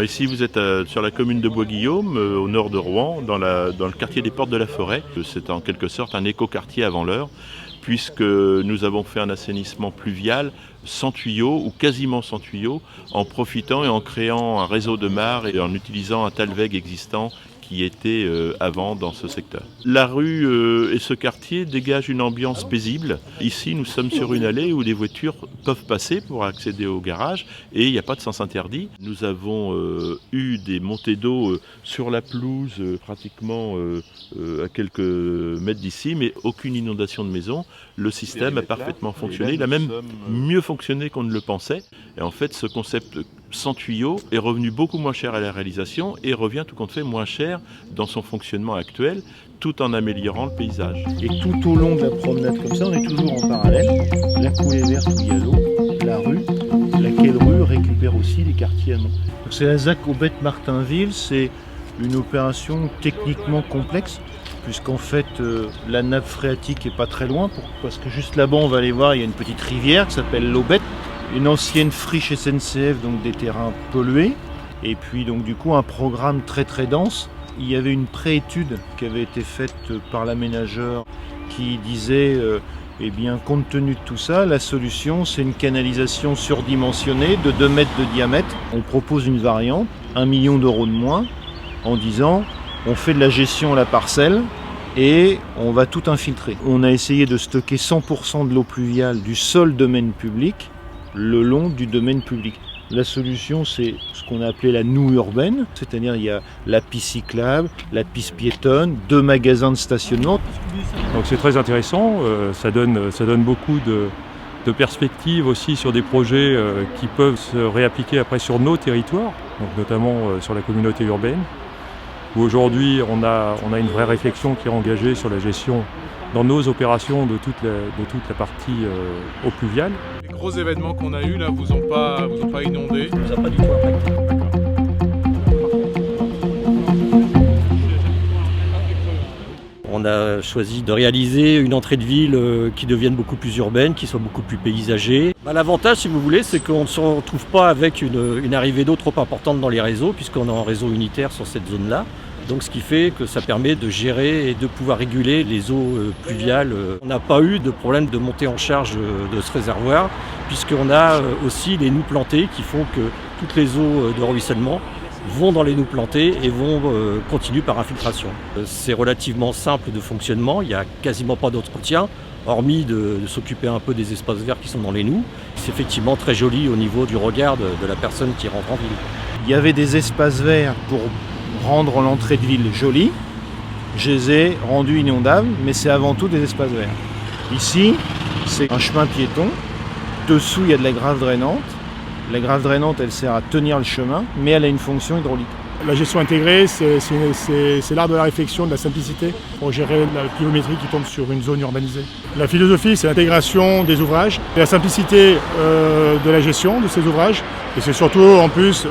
Ici, vous êtes sur la commune de Bois-Guillaume, au nord de Rouen, dans le quartier des Portes de la Forêt. C'est en quelque sorte un écoquartier avant l'heure, puisque nous avons fait un assainissement pluvial sans tuyaux ou quasiment sans tuyaux, en profitant et en créant un réseau de mares et en utilisant un talweg existant qui était avant dans ce secteur. La rue et ce quartier dégagent une ambiance paisible. Ici, nous sommes sur une allée où les voitures peuvent passer pour accéder au garage et il n'y a pas de sens interdit. Nous avons eu des montées d'eau sur la pelouse pratiquement à quelques mètres d'ici, mais aucune inondation de maison. Le système a parfaitement fonctionné, il a même mieux fonctionné qu'on ne le pensait. Et en fait, ce concept sans tuyau est revenu beaucoup moins cher à la réalisation et revient tout compte fait moins cher dans son fonctionnement actuel, tout en améliorant le paysage. Et tout au long de la promenade comme ça, on est toujours en parallèle. La coulée verte où il y a l'eau, la rue, laquelle rue récupère aussi les quartiers amont. C'est la ZAC Aubette-Martinville, c'est une opération techniquement complexe, puisqu'en fait la nappe phréatique est pas très loin, parce que juste là-bas on va aller voir, il y a une petite rivière qui s'appelle l'Aubette, une ancienne friche SNCF, donc des terrains pollués, et puis donc du coup un programme très très dense. Il y avait une préétude qui avait été faite par l'aménageur qui disait eh bien, compte tenu de tout ça, la solution c'est une canalisation surdimensionnée de 2 mètres de diamètre. On propose une variante, 1 million d'euros de moins, en disant on fait de la gestion à la parcelle et on va tout infiltrer. On a essayé de stocker 100% de l'eau pluviale du seul domaine public le long du domaine public. La solution, c'est ce qu'on a appelé la noue urbaine, c'est-à-dire il y a la piste cyclable, la piste piétonne, 2 magasins de stationnement. Donc c'est très intéressant, ça donne beaucoup de perspectives aussi sur des projets qui peuvent se réappliquer après sur nos territoires, donc notamment sur la communauté urbaine, où aujourd'hui on a une vraie réflexion qui est engagée sur la gestion dans nos opérations de toute la partie eau pluviale. Les gros événements qu'on a eus là vous ont pas inondé? Ça ne nous a pas du tout impacté. On a choisi de réaliser une entrée de ville qui devienne beaucoup plus urbaine, qui soit beaucoup plus paysagée. L'avantage, si vous voulez, c'est qu'on ne se retrouve pas avec une arrivée d'eau trop importante dans les réseaux, puisqu'on a un réseau unitaire sur cette zone-là. Donc ce qui fait que ça permet de gérer et de pouvoir réguler les eaux pluviales. On n'a pas eu de problème de montée en charge de ce réservoir, puisqu'on a aussi les noues plantées qui font que toutes les eaux de ruissellement vont dans les noues plantées et vont continuer par infiltration. C'est relativement simple de fonctionnement, il n'y a quasiment pas d'entretien, hormis de s'occuper un peu des espaces verts qui sont dans les noues. C'est effectivement très joli au niveau du regard de la personne qui rentre en ville. Il y avait des espaces verts pour rendre l'entrée de ville jolie. Je les ai rendus inondables, mais c'est avant tout des espaces verts. Ici, c'est un chemin piéton. Dessous, il y a de la grave drainante. La grave drainante, elle sert à tenir le chemin, mais elle a une fonction hydraulique. La gestion intégrée, c'est l'art de la réflexion, de la simplicité pour gérer la pluviométrie qui tombe sur une zone urbanisée. La philosophie, c'est l'intégration des ouvrages, et la simplicité de la gestion de ces ouvrages, et c'est surtout en plus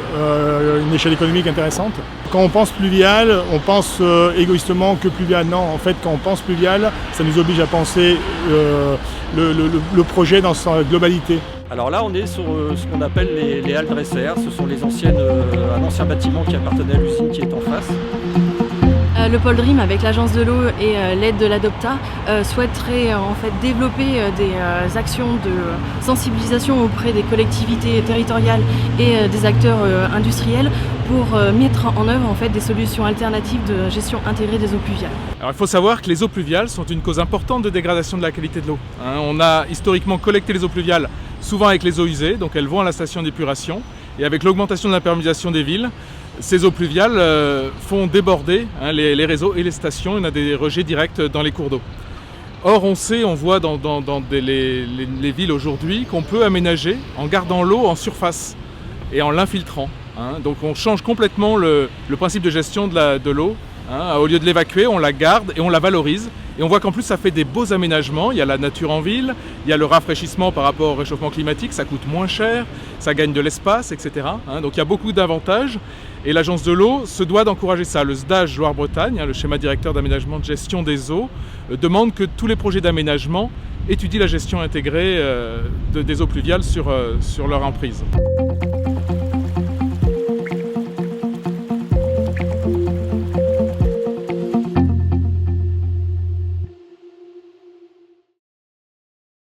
une échelle économique intéressante. Quand on pense pluvial, on pense égoïstement que pluvial. Non, en fait, quand on pense pluvial, ça nous oblige à penser le projet dans sa globalité. Alors là, on est sur ce qu'on appelle les halles Dresser. Ce sont un ancien bâtiment qui appartenait à l'usine qui est en face. Le Pôle Dream, avec l'agence de l'eau et l'aide de l'Adopta, souhaiterait en fait développer des actions de sensibilisation auprès des collectivités territoriales et des acteurs industriels pour mettre en œuvre en fait des solutions alternatives de gestion intégrée des eaux pluviales. Alors il faut savoir que les eaux pluviales sont une cause importante de dégradation de la qualité de l'eau. On a historiquement collecté les eaux pluviales souvent avec les eaux usées, donc elles vont à la station d'épuration, et avec l'augmentation de l'imperméabilisation des villes, ces eaux pluviales font déborder les réseaux et les stations. Il y a des rejets directs dans les cours d'eau. Or, on voit dans les villes aujourd'hui qu'on peut aménager en gardant l'eau en surface et en l'infiltrant. Donc on change complètement le principe de gestion de l'eau. Au lieu de l'évacuer, on la garde et on la valorise. Et on voit qu'en plus ça fait des beaux aménagements, il y a la nature en ville, il y a le rafraîchissement par rapport au réchauffement climatique, ça coûte moins cher, ça gagne de l'espace, etc. Donc il y a beaucoup d'avantages et l'agence de l'eau se doit d'encourager ça. Le SDAGE Loire-Bretagne, le schéma directeur d'aménagement de gestion des eaux, demande que tous les projets d'aménagement étudient la gestion intégrée des eaux pluviales sur leur emprise.